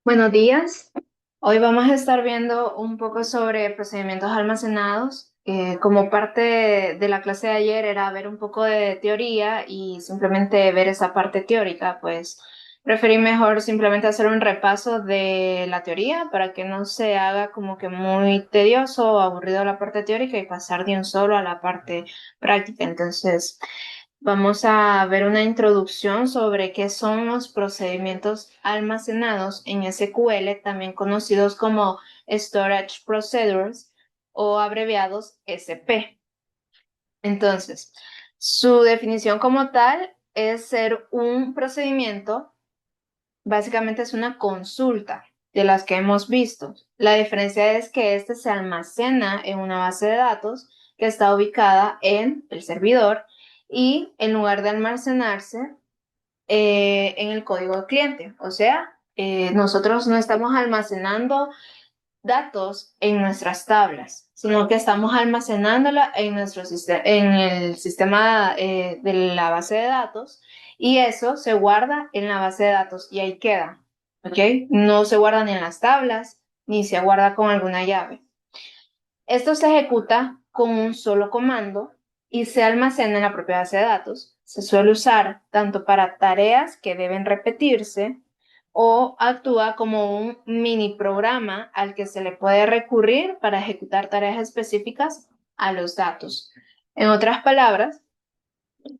Buenos días. Hoy vamos a estar viendo un poco sobre procedimientos almacenados. Como parte de la clase de ayer era ver un poco de teoría y simplemente ver esa parte teórica, pues preferí mejor simplemente hacer un repaso de la teoría para que no se haga como que muy tedioso o aburrido la parte teórica y pasar de un solo a la parte práctica. Entonces, vamos a ver una introducción sobre qué son los procedimientos almacenados en SQL, también conocidos como Storage Procedures o abreviados SP. Entonces, su definición como tal es ser un procedimiento, básicamente es una consulta de las que hemos visto. La diferencia es que este se almacena en una base de datos que está ubicada en el servidor y en lugar de almacenarse en el código de cliente. O sea, nosotros no estamos almacenando datos en nuestras tablas, sino que estamos almacenándola en en el sistema de la base de datos y eso se guarda en la base de datos y ahí queda, ¿ok? No se guarda ni en las tablas ni se guarda con alguna llave. Esto se ejecuta con un solo comando y se almacena en la propia base de datos. Se suele usar tanto para tareas que deben repetirse o actúa como un mini programa al que se le puede recurrir para ejecutar tareas específicas a los datos. En otras palabras,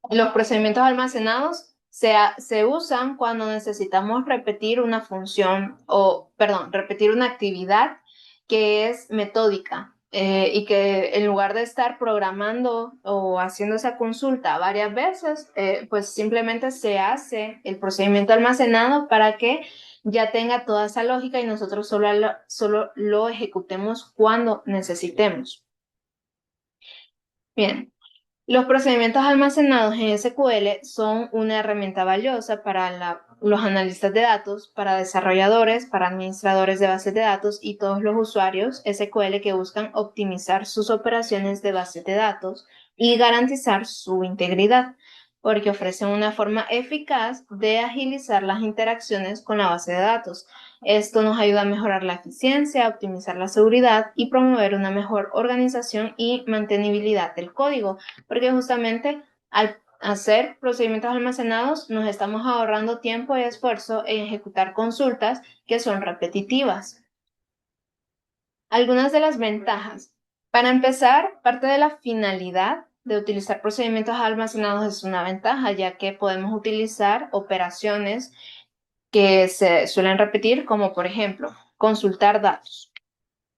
los procedimientos almacenados se usan cuando necesitamos repetir una función o, perdón, repetir una actividad que es metódica y que en lugar de estar programando o haciendo esa consulta varias veces, pues simplemente se hace el procedimiento almacenado para que ya tenga toda esa lógica y nosotros solo lo ejecutemos cuando necesitemos. Bien. Los procedimientos almacenados en SQL son una herramienta valiosa para los analistas de datos, para desarrolladores, para administradores de bases de datos y todos los usuarios SQL que buscan optimizar sus operaciones de bases de datos y garantizar su integridad, porque ofrecen una forma eficaz de agilizar las interacciones con la base de datos. Esto nos ayuda a mejorar la eficiencia, optimizar la seguridad y promover una mejor organización y mantenibilidad del código, porque justamente al hacer procedimientos almacenados nos estamos ahorrando tiempo y esfuerzo en ejecutar consultas que son repetitivas. Algunas de las ventajas. Para empezar, parte de la finalidad de utilizar procedimientos almacenados es una ventaja, ya que podemos utilizar operaciones que se suelen repetir, como por ejemplo, consultar datos.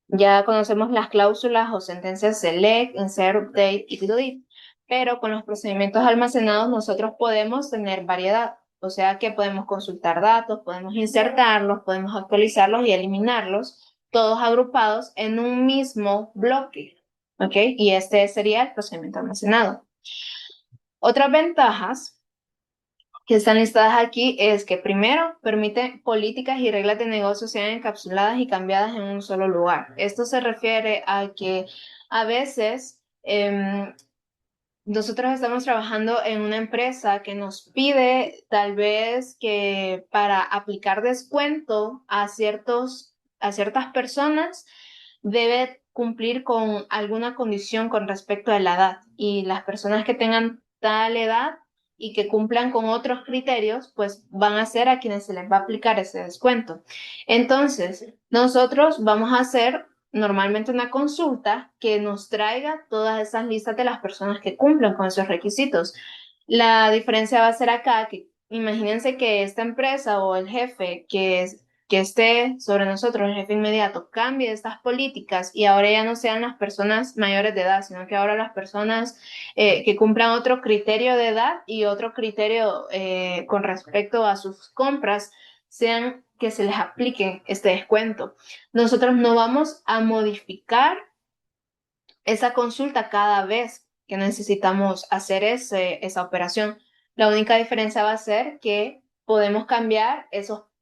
Ya conocemos las cláusulas o sentencias select, insert, update y delete, pero con los procedimientos almacenados nosotros podemos tener variedad, o sea que podemos consultar datos, podemos insertarlos, podemos actualizarlos y eliminarlos, todos agrupados en un mismo bloque, ¿ok? Y este sería el procedimiento almacenado. Otras ventajas que están listadas aquí es que primero permite políticas y reglas de negocio sean encapsuladas y cambiadas en un solo lugar. Esto se refiere a que a veces nosotros estamos trabajando en una empresa que nos pide tal vez que para aplicar descuento a ciertas personas debe cumplir con alguna condición con respecto a la edad y las personas que tengan tal edad y que cumplan con otros criterios, pues van a ser a quienes se les va a aplicar ese descuento. Entonces, nosotros vamos a hacer normalmente una consulta que nos traiga todas esas listas de las personas que cumplen con esos requisitos. La diferencia va a ser acá que imagínense que esta empresa o el jefe que esté sobre nosotros, el jefe inmediato, cambie estas políticas y ahora ya no sean las personas mayores de edad, sino que ahora las personas que cumplan otro criterio de edad y otro criterio con respecto a sus compras sean que se les aplique este descuento. Nosotros no vamos a modificar esa consulta cada vez que necesitamos hacer esa operación. La única diferencia va a ser que podemos cambiar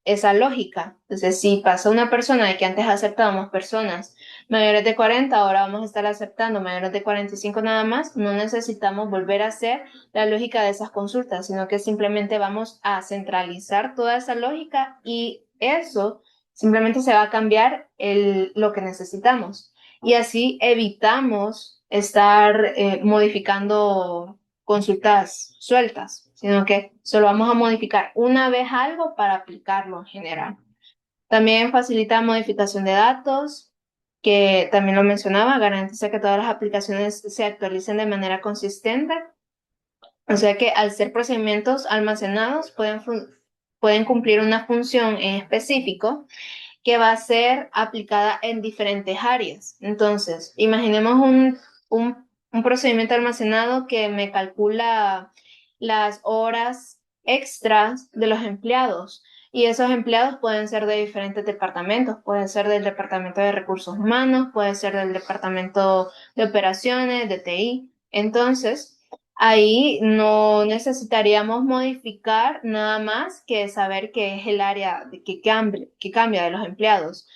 esa lógica. Entonces, si pasa una persona de que antes aceptábamos personas mayores de 40, ahora vamos a estar aceptando mayores de 45 nada más, no necesitamos volver a hacer la lógica de esas consultas, sino que simplemente vamos a centralizar toda esa lógica y eso simplemente se va a cambiar lo que necesitamos. Y así evitamos estar modificando consultas sueltas, sino que solo vamos a modificar una vez algo para aplicarlo en general. También facilita modificación de datos, que también lo mencionaba, garantiza que todas las aplicaciones se actualicen de manera consistente. O sea que al ser procedimientos almacenados pueden cumplir una función en específico que va a ser aplicada en diferentes áreas. Entonces, imaginemos un procedimiento almacenado que me calcula las horas extras de los empleados. Y esos empleados pueden ser de diferentes departamentos, pueden ser del departamento de recursos humanos, puede ser del departamento de operaciones, de TI. Entonces, ahí no necesitaríamos modificar nada más que saber qué es el área que cambia de los empleados.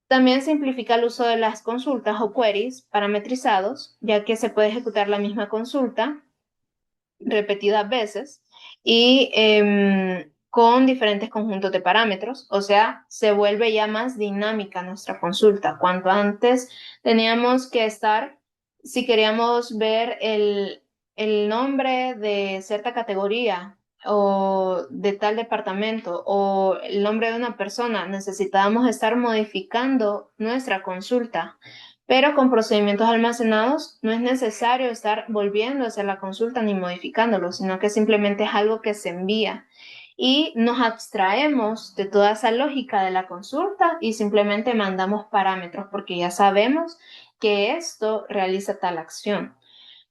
También simplifica el uso de las consultas o queries parametrizados, ya que se puede ejecutar la misma consulta repetidas veces y con diferentes conjuntos de parámetros, o sea, se vuelve ya más dinámica nuestra consulta. Cuanto antes teníamos que estar, si queríamos ver el nombre de cierta categoría o de tal departamento o el nombre de una persona, necesitábamos estar modificando nuestra consulta. Pero con procedimientos almacenados no es necesario estar volviendo a hacer la consulta ni modificándolo, sino que simplemente es algo que se envía. Y nos abstraemos de toda esa lógica de la consulta y simplemente mandamos parámetros porque ya sabemos que esto realiza tal acción.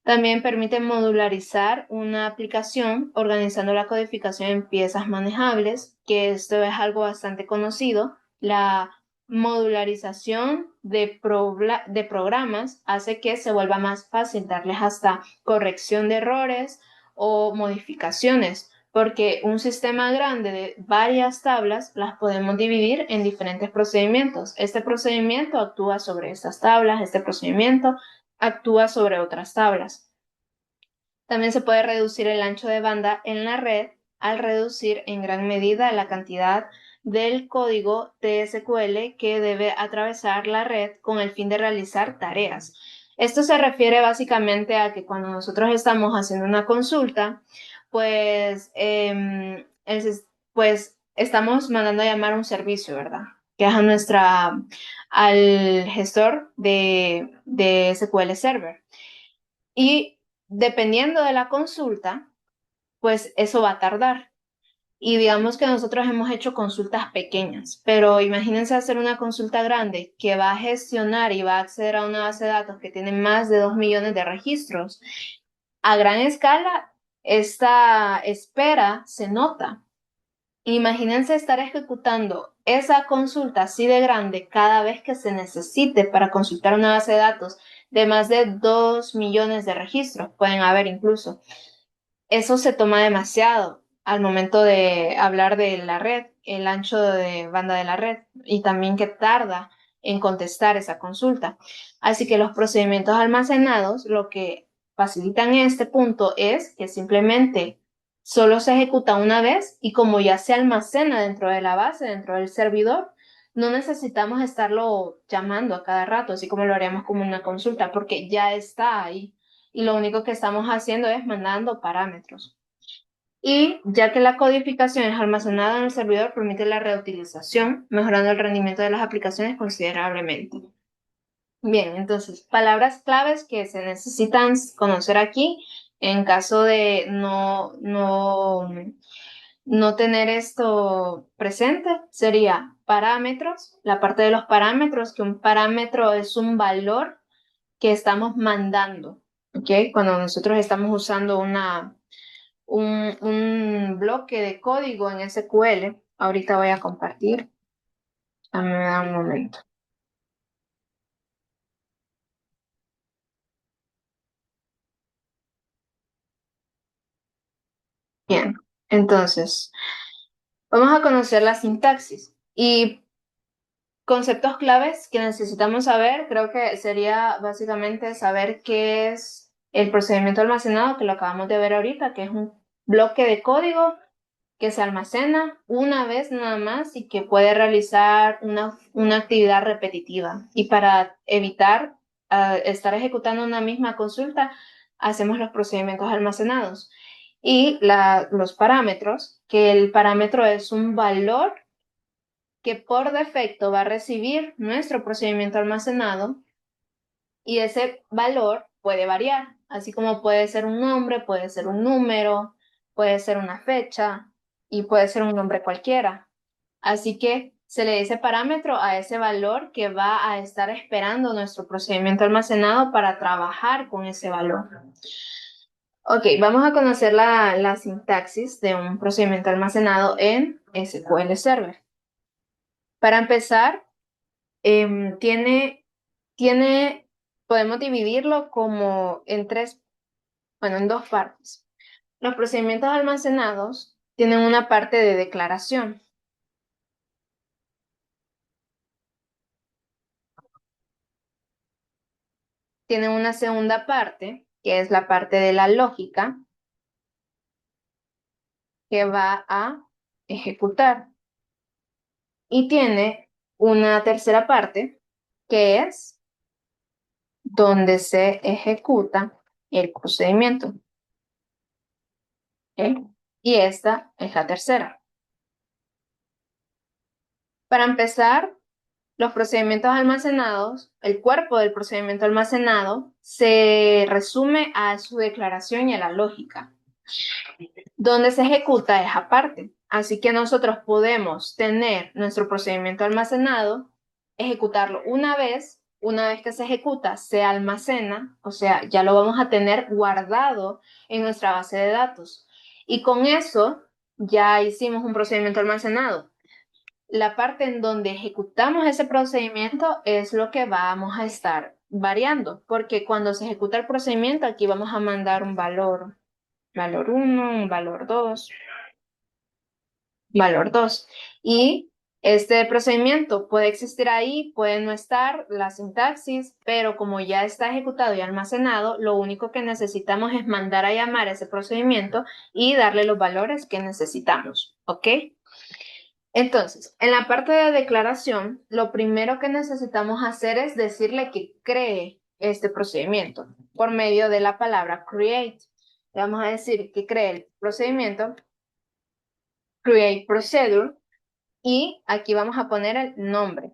También permite modularizar una aplicación organizando la codificación en piezas manejables, que esto es algo bastante conocido. La modularización de programas hace que se vuelva más fácil darles hasta corrección de errores o modificaciones, porque un sistema grande de varias tablas las podemos dividir en diferentes procedimientos. Este procedimiento actúa sobre estas tablas, este procedimiento actúa sobre otras tablas. También se puede reducir el ancho de banda en la red al reducir en gran medida la cantidad del código TSQL que debe atravesar la red con el fin de realizar tareas. Esto se refiere básicamente a que cuando nosotros estamos haciendo una consulta, pues, pues estamos mandando a llamar a un servicio, ¿verdad? Que es al gestor de SQL Server. Y dependiendo de la consulta, pues eso va a tardar. Y digamos que nosotros hemos hecho consultas pequeñas, pero imagínense hacer una consulta grande que va a gestionar y va a acceder a una base de datos que tiene más de 2 millones de registros. A gran escala, esta espera se nota. Imagínense estar ejecutando esa consulta así de grande cada vez que se necesite para consultar una base de datos de más de 2 millones de registros, pueden haber incluso. Eso se toma demasiado al momento de hablar de la red, el ancho de banda de la red y también que tarda en contestar esa consulta. Así que los procedimientos almacenados lo que facilitan en este punto es que simplemente solo se ejecuta una vez y como ya se almacena dentro de la base, dentro del servidor, no necesitamos estarlo llamando a cada rato, así como lo haríamos como una consulta, porque ya está ahí y lo único que estamos haciendo es mandando parámetros. Y ya que la codificación es almacenada en el servidor, permite la reutilización, mejorando el rendimiento de las aplicaciones considerablemente. Bien, entonces, palabras claves que se necesitan conocer aquí en caso de no tener esto presente sería parámetros, la parte de los parámetros, que un parámetro es un valor que estamos mandando, ¿ok? Cuando nosotros estamos usando un bloque de código en SQL, ahorita voy a compartir, a mí me da un momento. Bien, entonces, vamos a conocer la sintaxis y conceptos claves que necesitamos saber, creo que sería básicamente saber qué es el procedimiento almacenado, que lo acabamos de ver ahorita, que es un bloque de código que se almacena una vez nada más y que puede realizar una actividad repetitiva. Y para evitar estar ejecutando una misma consulta, hacemos los procedimientos almacenados. Y los parámetros, que el parámetro es un valor que por defecto va a recibir nuestro procedimiento almacenado y ese valor puede variar, así como puede ser un nombre, puede ser un número, puede ser una fecha y puede ser un nombre cualquiera. Así que se le dice parámetro a ese valor que va a estar esperando nuestro procedimiento almacenado para trabajar con ese valor. Ok, vamos a conocer la sintaxis de un procedimiento almacenado en SQL Server. Para empezar, tiene, podemos dividirlo como en en dos partes. Los procedimientos almacenados tienen una parte de declaración. Tienen una segunda parte, que es la parte de la lógica, que va a ejecutar. Y tiene una tercera parte, que es donde se ejecuta el procedimiento. ¿Ok? Y esta es la tercera. Para empezar, los procedimientos almacenados, el cuerpo del procedimiento almacenado se resume a su declaración y a la lógica. Donde se ejecuta es aparte. Así que nosotros podemos tener nuestro procedimiento almacenado, ejecutarlo una vez que se ejecuta, se almacena, o sea, ya lo vamos a tener guardado en nuestra base de datos. Y con eso ya hicimos un procedimiento almacenado. La parte en donde ejecutamos ese procedimiento es lo que vamos a estar variando, porque cuando se ejecuta el procedimiento, aquí vamos a mandar un valor 1, un valor 2, valor 2. Y este procedimiento puede existir ahí, puede no estar, la sintaxis, pero como ya está ejecutado y almacenado, lo único que necesitamos es mandar a llamar ese procedimiento y darle los valores que necesitamos, ¿ok? Entonces, en la parte de declaración, lo primero que necesitamos hacer es decirle que cree este procedimiento por medio de la palabra create. Le vamos a decir que cree el procedimiento, create procedure, y aquí vamos a poner el nombre.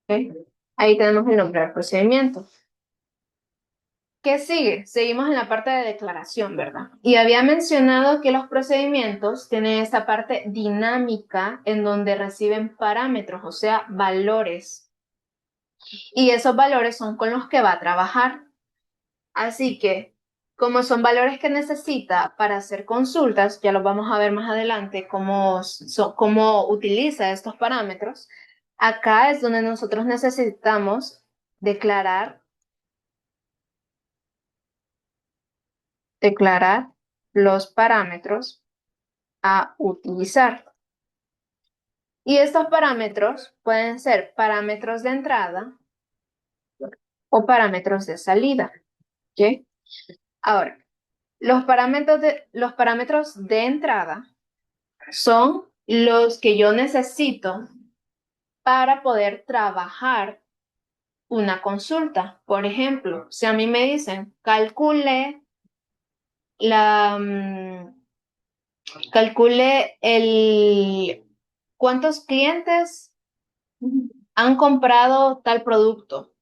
¿Ok? Ahí tenemos el nombre del procedimiento. ¿Qué sigue? Seguimos en la parte de declaración, ¿verdad? Y había mencionado que los procedimientos tienen esta parte dinámica en donde reciben parámetros, o sea, valores. Y esos valores son con los que va a trabajar. Así que, como son valores que necesita para hacer consultas, ya los vamos a ver más adelante cómo utiliza estos parámetros. Acá es donde nosotros necesitamos declarar los parámetros a utilizar. Y estos parámetros pueden ser parámetros de entrada o parámetros de salida. ¿Ok? Ahora, los parámetros de entrada son los que yo necesito para poder trabajar una consulta. Por ejemplo, si a mí me dicen, la, mm, calcule cuántos clientes han comprado tal producto.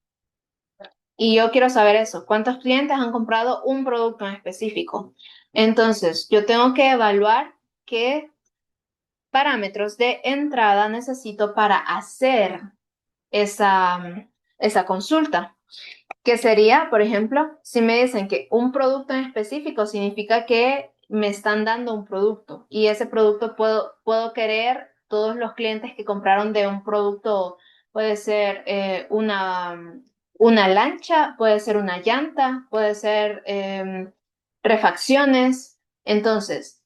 Y yo quiero saber eso, cuántos clientes han comprado un producto en específico. Entonces, yo tengo que evaluar qué parámetros de entrada necesito para hacer esa consulta. Que sería, por ejemplo, si me dicen que un producto en específico significa que me están dando un producto y ese producto puedo querer todos los clientes que compraron de un producto, puede ser una lancha, puede ser una llanta, puede ser refacciones. Entonces,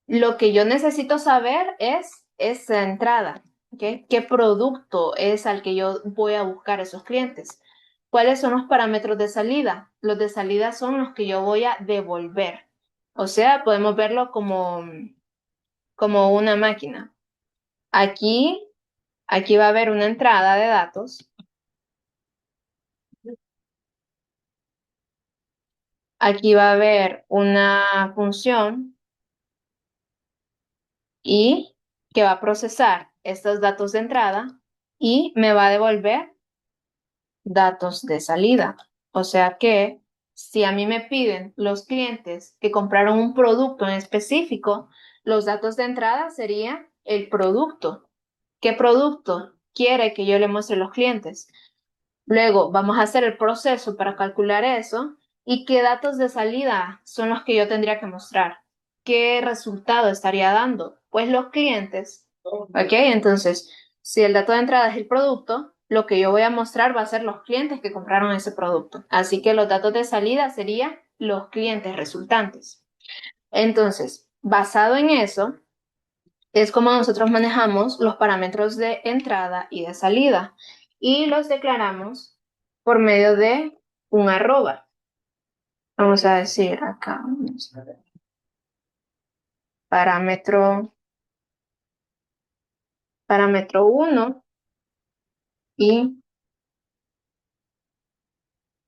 lo que yo necesito saber es esa entrada, ¿ok? ¿Qué producto es al que yo voy a buscar esos clientes? ¿Cuáles son los parámetros de salida? Los de salida son los que yo voy a devolver. O sea, podemos verlo como una máquina. Aquí, aquí va a haber una entrada de datos. Aquí va a haber una función y que va a procesar estos datos de entrada y me va a devolver datos de salida. O sea que si a mí me piden los clientes que compraron un producto en específico, los datos de entrada serían el producto. ¿Qué producto quiere que yo le muestre a los clientes? Luego vamos a hacer el proceso para calcular eso y qué datos de salida son los que yo tendría que mostrar. ¿Qué resultado estaría dando? Pues los clientes. ¿Ok? Entonces, si el dato de entrada es el producto, lo que yo voy a mostrar va a ser los clientes que compraron ese producto. Así que los datos de salida serían los clientes resultantes. Entonces, basado en eso, es como nosotros manejamos los parámetros de entrada y de salida y los declaramos por medio de un arroba. Vamos a decir acá, parámetro, parámetro 1 y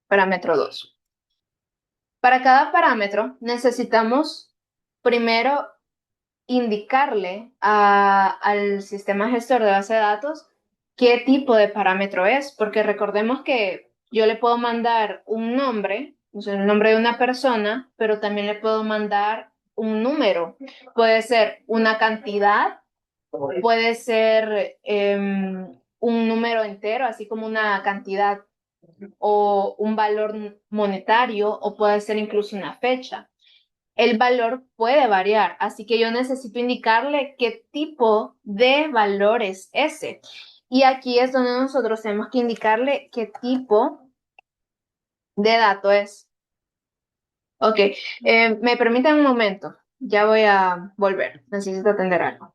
parámetro 2. Para cada parámetro necesitamos primero indicarle al sistema gestor de base de datos qué tipo de parámetro es, porque recordemos que yo le puedo mandar un nombre, o sea, el nombre de una persona, pero también le puedo mandar un número. Puede ser una cantidad, puede ser un número entero, así como una cantidad o un valor monetario, o puede ser incluso una fecha. El valor puede variar, así que yo necesito indicarle qué tipo de valor es ese. Y aquí es donde nosotros tenemos que indicarle qué tipo de dato es. Ok, me permiten un momento, ya voy a volver, necesito atender algo.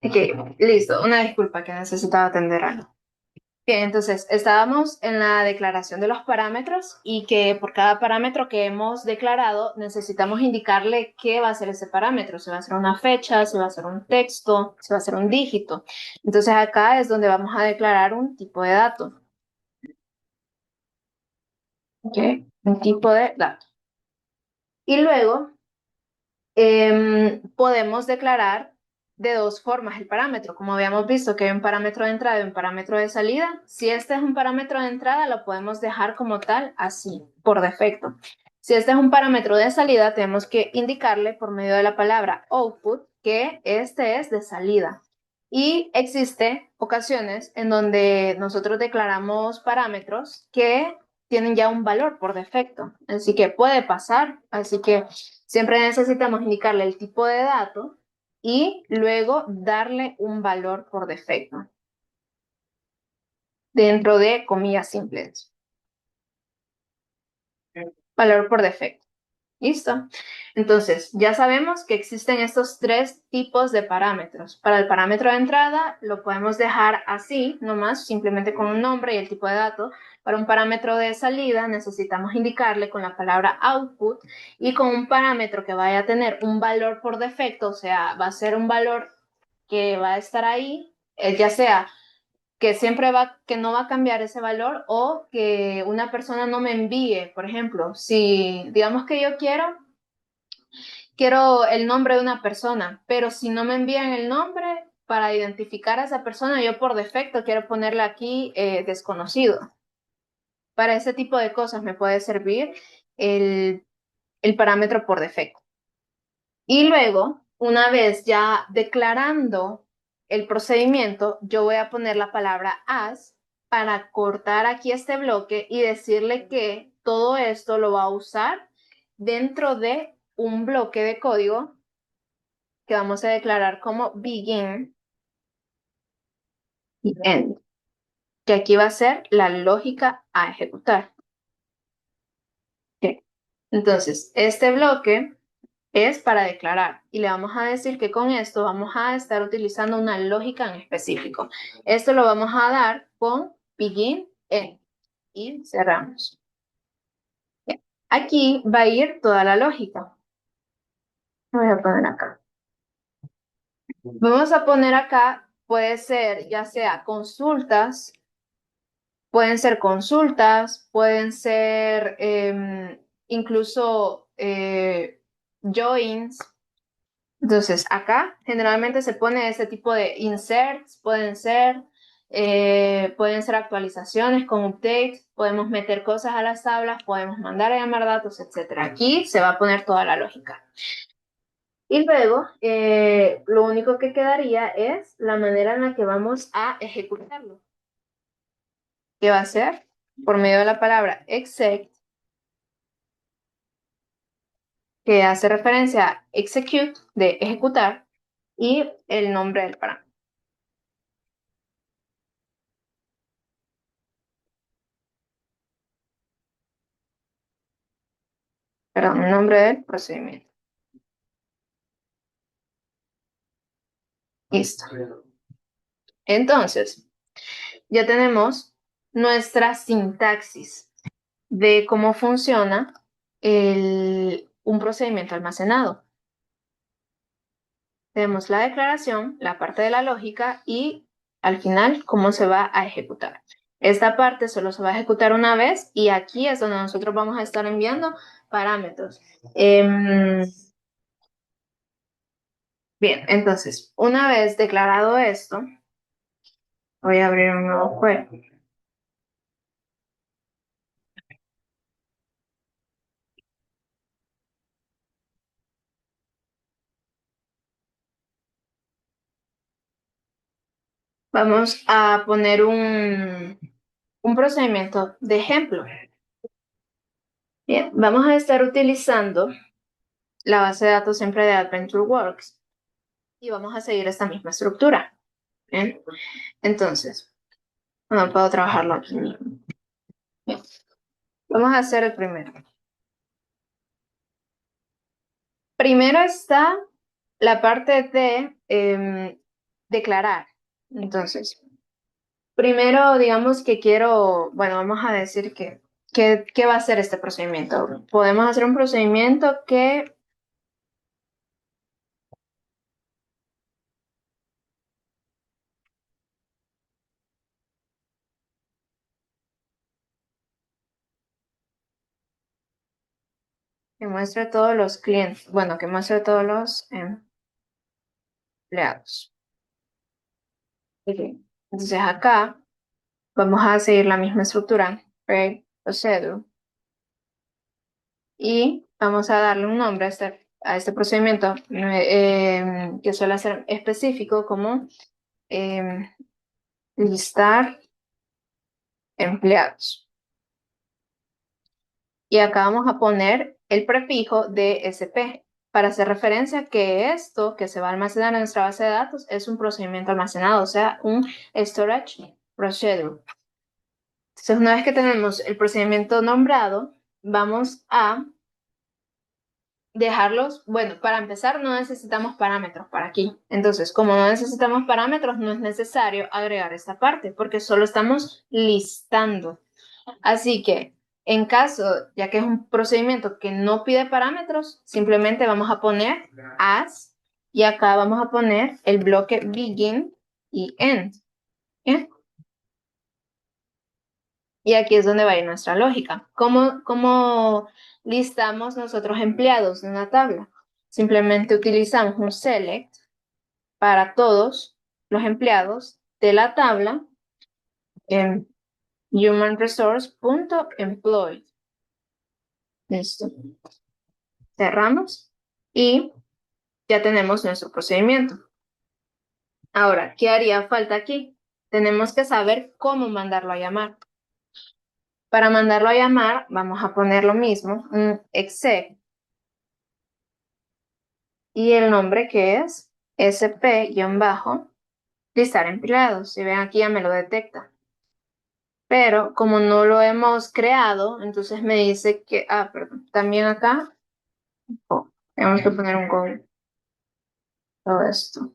Ok, listo, una disculpa que necesitaba atender algo. Bien, entonces estábamos en la declaración de los parámetros y que por cada parámetro que hemos declarado necesitamos indicarle qué va a ser ese parámetro, si va a ser una fecha, si va a ser un texto, si va a ser un dígito. Entonces acá es donde vamos a declarar un tipo de dato. ¿Ok? Un tipo de dato. Y luego podemos declarar de dos formas el parámetro. Como habíamos visto que hay un parámetro de entrada y un parámetro de salida, si este es un parámetro de entrada, lo podemos dejar como tal, así, por defecto. Si este es un parámetro de salida, tenemos que indicarle por medio de la palabra output que este es de salida. Y existe ocasiones en donde nosotros declaramos parámetros que tienen ya un valor por defecto. Así que puede pasar. Así que siempre necesitamos indicarle el tipo de dato y luego darle un valor por defecto dentro de comillas simples. Valor por defecto. ¿Listo? Entonces, ya sabemos que existen estos tres tipos de parámetros. Para el parámetro de entrada lo podemos dejar así, nomás, simplemente con un nombre y el tipo de dato. Para un parámetro de salida necesitamos indicarle con la palabra output y con un parámetro que vaya a tener un valor por defecto, o sea, va a ser un valor que va a estar ahí, ya sea que siempre que no va a cambiar ese valor o que una persona no me envíe, por ejemplo, si digamos que yo quiero el nombre de una persona, pero si no me envían el nombre para identificar a esa persona, yo por defecto quiero ponerle aquí desconocido. Para ese tipo de cosas me puede servir el, el parámetro por defecto. Y luego, una vez ya declarando el procedimiento, yo voy a poner la palabra as para cortar aquí este bloque y decirle que todo esto lo va a usar dentro de un bloque de código que vamos a declarar como begin y end, que aquí va a ser la lógica a ejecutar. ¿Okay? Entonces, este bloque es para declarar y le vamos a decir que con esto vamos a estar utilizando una lógica en específico. Esto lo vamos a dar con begin end y cerramos. Bien. Aquí va a ir toda la lógica. Voy a poner acá. Vamos a poner acá, puede ser ya sea consultas, pueden ser incluso joins. Entonces, acá generalmente se pone ese tipo de inserts, pueden ser actualizaciones con updates, podemos meter cosas a las tablas, podemos mandar a llamar datos, etc. Aquí se va a poner toda la lógica. Y luego, lo único que quedaría es la manera en la que vamos a ejecutarlo. ¿Qué va a ser? Por medio de la palabra exec, que hace referencia a execute, de ejecutar, y el nombre del parámetro. Perdón, el nombre del procedimiento. Listo. Entonces, ya tenemos nuestra sintaxis de cómo funciona un procedimiento almacenado. Tenemos la declaración, la parte de la lógica y al final cómo se va a ejecutar. Esta parte solo se va a ejecutar una vez y aquí es donde nosotros vamos a estar enviando parámetros. Bien, entonces, una vez declarado esto, voy a abrir un nuevo juego. Vamos a poner un procedimiento de ejemplo. Bien, vamos a estar utilizando la base de datos siempre de AdventureWorks y vamos a seguir esta misma estructura. Bien, entonces, bueno, puedo trabajarlo aquí mismo. Bien, vamos a hacer el primero. Primero está la parte de declarar. Entonces, primero, digamos que quiero, bueno, vamos a decir ¿qué va a ser este procedimiento? Podemos hacer un procedimiento que muestre todos los clientes, bueno, que muestre todos los empleados. Ok. Entonces acá vamos a seguir la misma estructura, create procedure, y vamos a darle un nombre a este procedimiento que suele ser específico como em, listar empleados. Y acá vamos a poner el prefijo DSP para hacer referencia que esto que se va a almacenar en nuestra base de datos es un procedimiento almacenado, o sea, un storage procedure. Entonces, una vez que tenemos el procedimiento nombrado, vamos a dejarlos, bueno, para empezar no necesitamos parámetros para aquí. Entonces, como no necesitamos parámetros, no es necesario agregar esta parte porque solo estamos listando. Así que, en caso, ya que es un procedimiento que no pide parámetros, simplemente vamos a poner as y acá vamos a poner el bloque begin y end. ¿Bien? Y aquí es donde va a ir nuestra lógica. ¿Cómo listamos nosotros empleados de una tabla? Simplemente utilizamos un select para todos los empleados de la tabla en humanresource.employee. Listo. Cerramos y ya tenemos nuestro procedimiento. Ahora, ¿qué haría falta aquí? Tenemos que saber cómo mandarlo a llamar. Para mandarlo a llamar, vamos a poner lo mismo, un exec y el nombre que es sp-listar empleados. Si ven aquí ya me lo detecta. Pero como no lo hemos creado, entonces me dice que, perdón, también acá tenemos que poner un goal. Todo esto.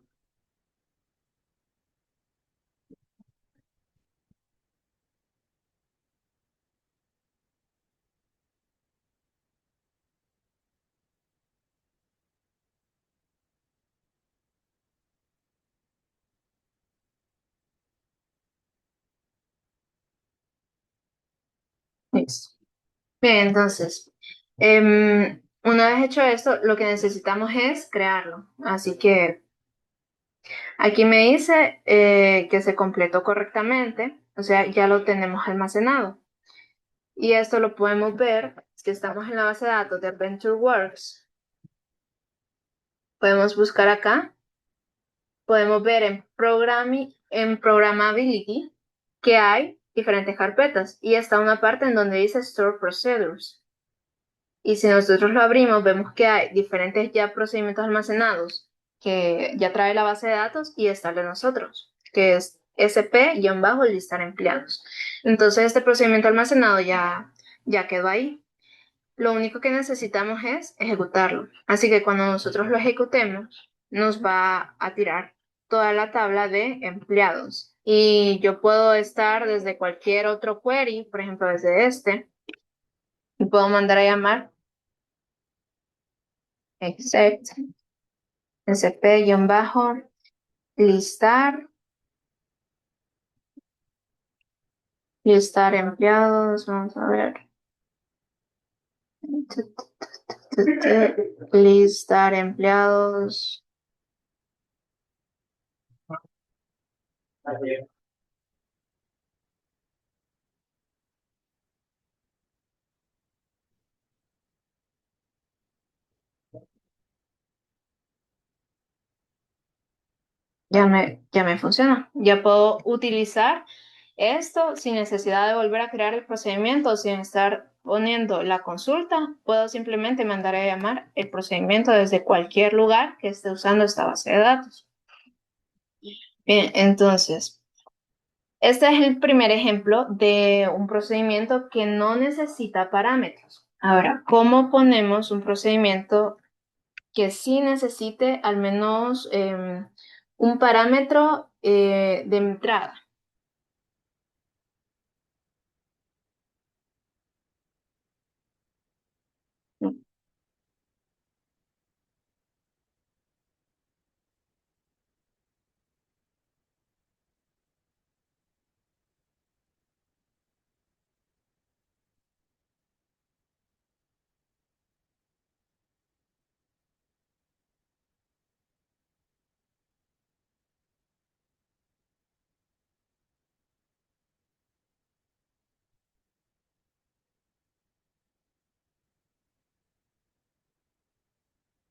Listo. Bien, entonces, una vez hecho esto, lo que necesitamos es crearlo. Así que aquí me dice que se completó correctamente, o sea, ya lo tenemos almacenado. Y esto lo podemos ver, es que estamos en la base de datos de AdventureWorks. Podemos buscar acá, podemos ver en Programmability que hay diferentes carpetas y está una parte en donde dice Store Procedures. Y si nosotros lo abrimos, vemos que hay diferentes ya procedimientos almacenados que ya trae la base de datos y está el de nosotros, que es sp-listar empleados. Entonces este procedimiento almacenado ya quedó ahí. Lo único que necesitamos es ejecutarlo. Así que cuando nosotros lo ejecutemos, nos va a tirar toda la tabla de empleados. Y yo puedo estar desde cualquier otro query, por ejemplo, desde este, y puedo mandar a llamar except sp-listar, listar empleados, vamos a ver, listar empleados. Ya me funciona. Ya puedo utilizar esto sin necesidad de volver a crear el procedimiento, sin estar poniendo la consulta. Puedo simplemente mandar a llamar el procedimiento desde cualquier lugar que esté usando esta base de datos. Bien, entonces, este es el primer ejemplo de un procedimiento que no necesita parámetros. Ahora, ¿cómo ponemos un procedimiento que sí necesite al menos un parámetro de entrada?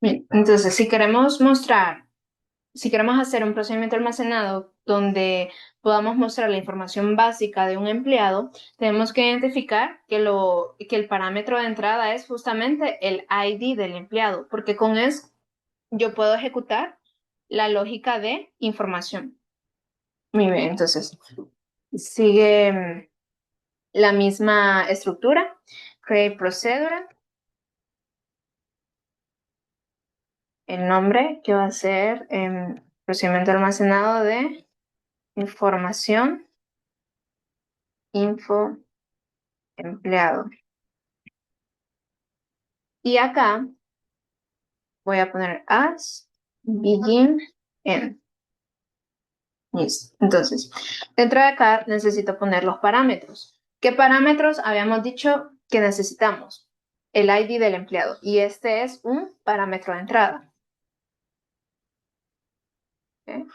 Bien, entonces, si queremos hacer un procedimiento almacenado donde podamos mostrar la información básica de un empleado, tenemos que identificar que el parámetro de entrada es justamente el ID del empleado, porque con eso yo puedo ejecutar la lógica de información. Muy bien, entonces, sigue la misma estructura, create procedure, el nombre que va a ser procedimiento almacenado de información info empleado. Y acá voy a poner as begin end. Listo. Entonces, dentro de acá necesito poner los parámetros. ¿Qué parámetros habíamos dicho que necesitamos? El ID del empleado. Y este es un parámetro de entrada. ¿Okay?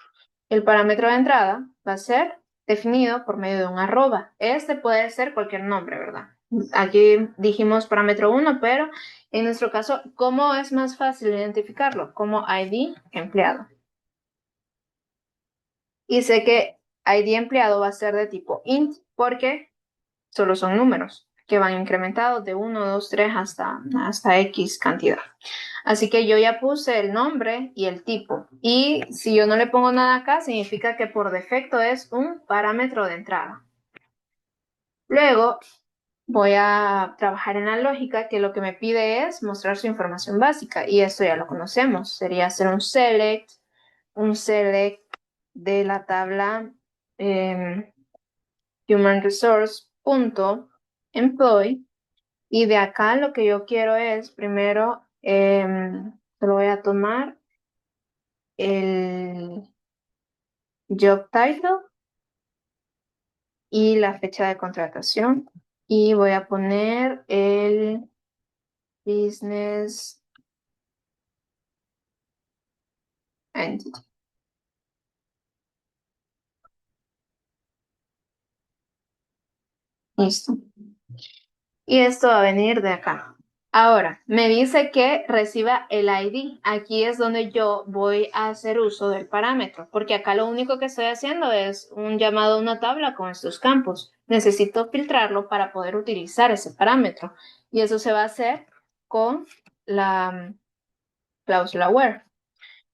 El parámetro de entrada va a ser definido por medio de un arroba. Este puede ser cualquier nombre, ¿verdad? Aquí dijimos parámetro 1, pero en nuestro caso, ¿cómo es más fácil identificarlo? Como ID empleado. Y sé que ID empleado va a ser de tipo int porque solo son números que van incrementados de 1, 2, 3 hasta X cantidad. Así que yo ya puse el nombre y el tipo. Y si yo no le pongo nada acá, significa que por defecto es un parámetro de entrada. Luego voy a trabajar en la lógica que lo que me pide es mostrar su información básica. Y esto ya lo conocemos. Sería hacer un select de la tabla human resource.employee. Y de acá lo que yo quiero es, primero, lo voy a tomar el job title y la fecha de contratación. Y voy a poner el business entity. Listo. Y esto va a venir de acá. Ahora, me dice que reciba el ID. Aquí es donde yo voy a hacer uso del parámetro, porque acá lo único que estoy haciendo es un llamado a una tabla con estos campos. Necesito filtrarlo para poder utilizar ese parámetro. Y eso se va a hacer con la cláusula where.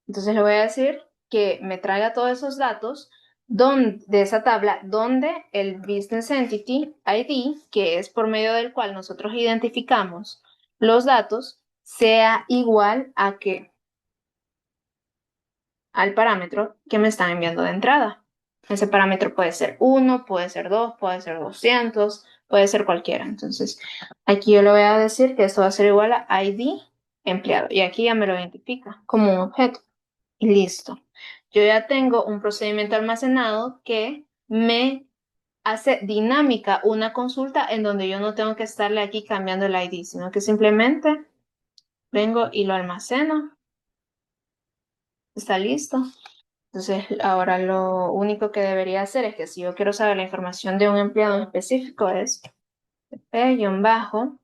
Entonces le voy a decir que me traiga todos esos datos de esa tabla donde el Business Entity ID, que es por medio del cual nosotros identificamos los datos, sea igual a que al parámetro que me están enviando de entrada. Ese parámetro puede ser 1, puede ser 2, puede ser 200, puede ser cualquiera. Entonces, aquí yo le voy a decir que esto va a ser igual a ID empleado. Y aquí ya me lo identifica como un objeto. Y listo. Yo ya tengo un procedimiento almacenado que me hace dinámica una consulta en donde yo no tengo que estarle aquí cambiando el ID, sino que simplemente vengo y lo almaceno. Está listo. Entonces, ahora lo único que debería hacer es que si yo quiero saber la información de un empleado en específico es p-bajo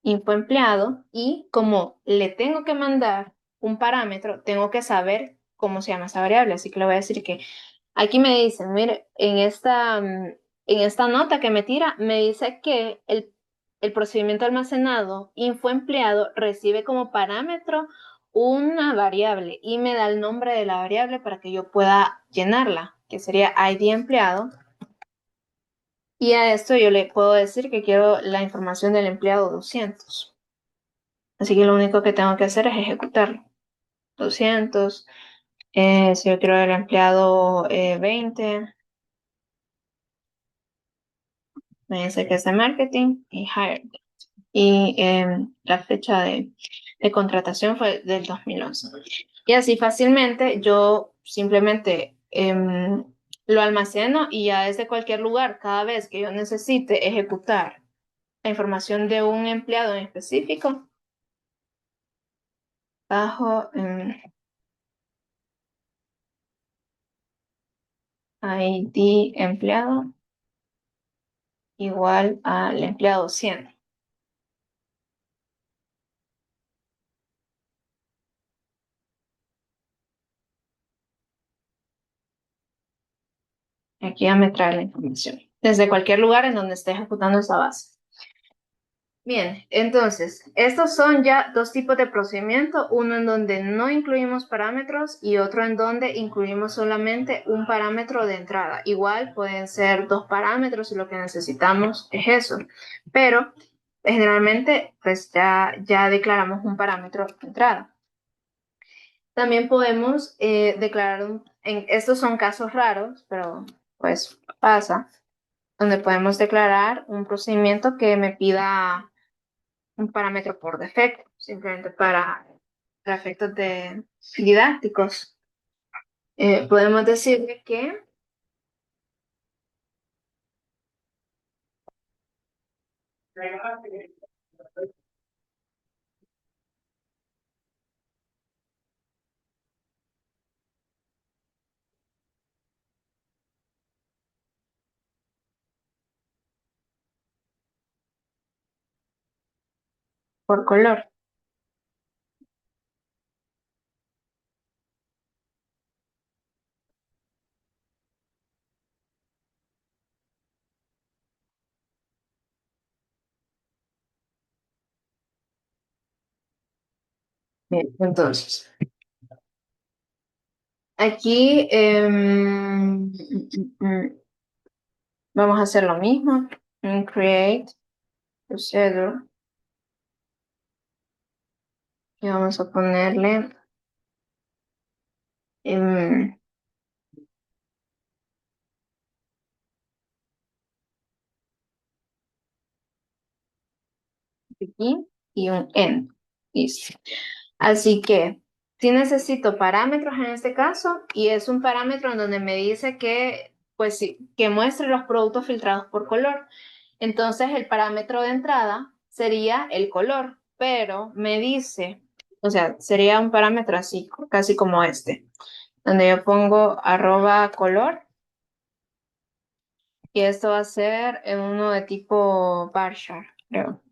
info empleado y como le tengo que mandar un parámetro, tengo que saber cómo se llama esa variable. Así que le voy a decir que aquí me dicen, mire, en esta nota que me tira, me dice que el procedimiento almacenado info empleado recibe como parámetro una variable y me da el nombre de la variable para que yo pueda llenarla, que sería ID empleado. Y a esto yo le puedo decir que quiero la información del empleado 200. Así que lo único que tengo que hacer es ejecutarlo. 200. Si yo quiero el empleado 20, me dice que es de marketing y hired. Y la fecha de contratación fue del 2011. Y así fácilmente yo simplemente lo almaceno y ya desde cualquier lugar, cada vez que yo necesite ejecutar la información de un empleado en específico, bajo ID empleado igual al empleado 100. Aquí ya me trae la información. Desde cualquier lugar en donde esté ejecutando esa base. Bien, entonces, estos son ya dos tipos de procedimiento, uno en donde no incluimos parámetros y otro en donde incluimos solamente un parámetro de entrada. Igual pueden ser dos parámetros y lo que necesitamos es eso, pero generalmente pues ya declaramos un parámetro de entrada. También podemos declarar, estos son casos raros, pero pues pasa, donde podemos declarar un procedimiento que me pida un parámetro por defecto, simplemente para efectos didácticos. Podemos decirle que por color. Bien, entonces, aquí vamos a hacer lo mismo. En create procedure y vamos a ponerle em, aquí y un end. Listo. Así que si necesito parámetros en este caso y es un parámetro en donde me dice que, pues sí, que muestre los productos filtrados por color. Entonces el parámetro de entrada sería el color, pero me dice, o sea, sería un parámetro así, casi como este, donde yo pongo arroba color y esto va a ser en uno de tipo varchar, creo,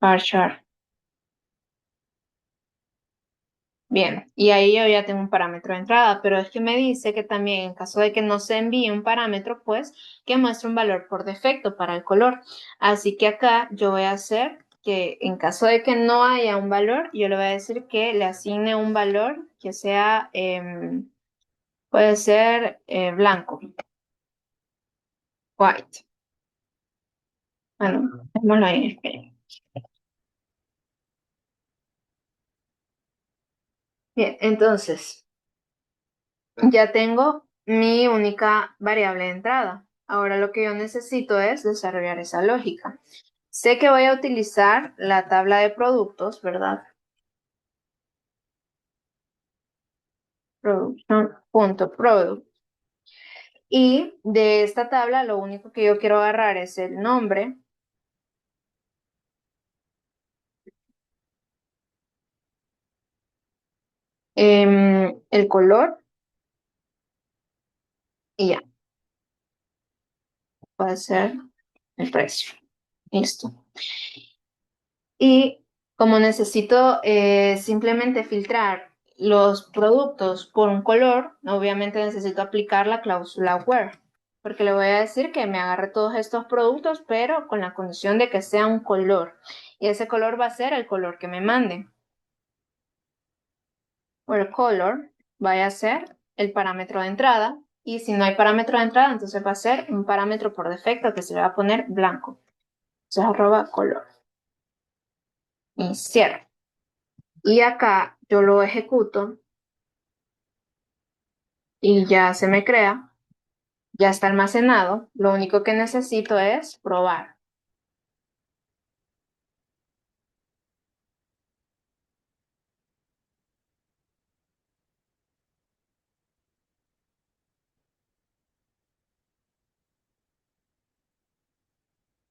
varchar. Bien, y ahí yo ya tengo un parámetro de entrada, pero es que me dice que también en caso de que no se envíe un parámetro, pues que muestre un valor por defecto para el color. Así que acá yo voy a hacer que en caso de que no haya un valor, yo le voy a decir que le asigne un valor que sea, puede ser blanco, white. Bueno, démoslo ahí en español. Bien, entonces ya tengo mi única variable de entrada. Ahora lo que yo necesito es desarrollar esa lógica. Sé que voy a utilizar la tabla de productos, ¿verdad? Production.product. Y de esta tabla lo único que yo quiero agarrar es el nombre, el color y ya, puede ser el precio. Listo. Y como necesito simplemente filtrar los productos por un color, obviamente necesito aplicar la cláusula where, porque le voy a decir que me agarre todos estos productos, pero con la condición de que sea un color. Y ese color va a ser el color que me manden. Where color vaya a ser el parámetro de entrada. Y si no hay parámetro de entrada, entonces va a ser un parámetro por defecto que se le va a poner blanco. Entonces arroba color. Y cierro. Y acá yo lo ejecuto y ya se me crea, ya está almacenado. Lo único que necesito es probar.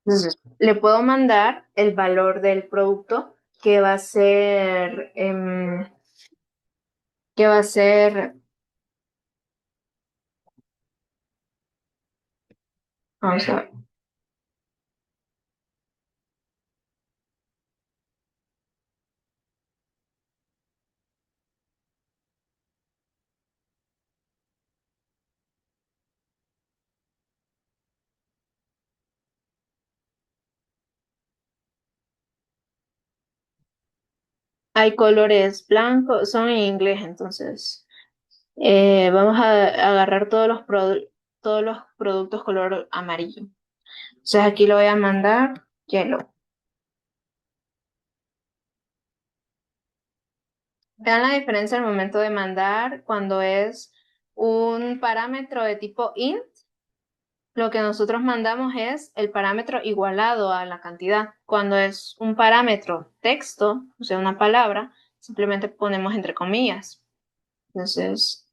Entonces, le puedo mandar el valor del producto que va a ser, que va a ser, vamos a ver, hay colores blancos, son en inglés, entonces vamos a agarrar todos los productos color amarillo. Entonces aquí lo voy a mandar yellow. Vean la diferencia al momento de mandar cuando es un parámetro de tipo int. Lo que nosotros mandamos es el parámetro igualado a la cantidad. Cuando es un parámetro texto, o sea, una palabra, simplemente ponemos entre comillas. Entonces,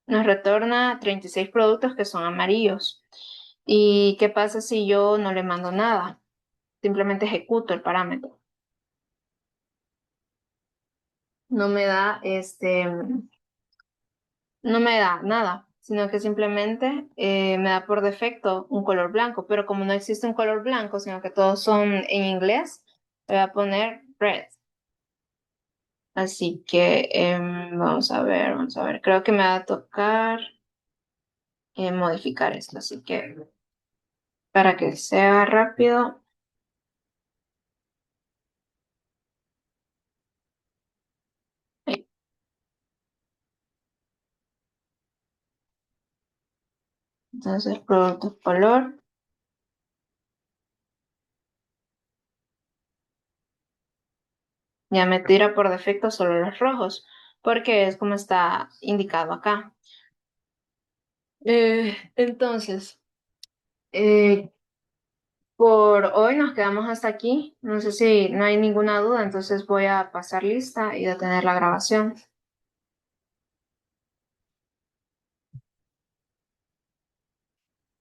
nos retorna 36 productos que son amarillos. ¿Y qué pasa si yo no le mando nada? Simplemente ejecuto el parámetro. No me da no me da nada, sino que simplemente me da por defecto un color blanco, pero como no existe un color blanco, sino que todos son en inglés, le voy a poner red. Así que vamos a ver, creo que me va a tocar modificar esto, así que para que sea rápido, eh, entonces producto color, ya me tira por defecto solo los rojos, porque es como está indicado acá. Entonces, eh, por hoy nos quedamos hasta aquí. No sé si no hay ninguna duda, entonces voy a pasar lista y detener la grabación.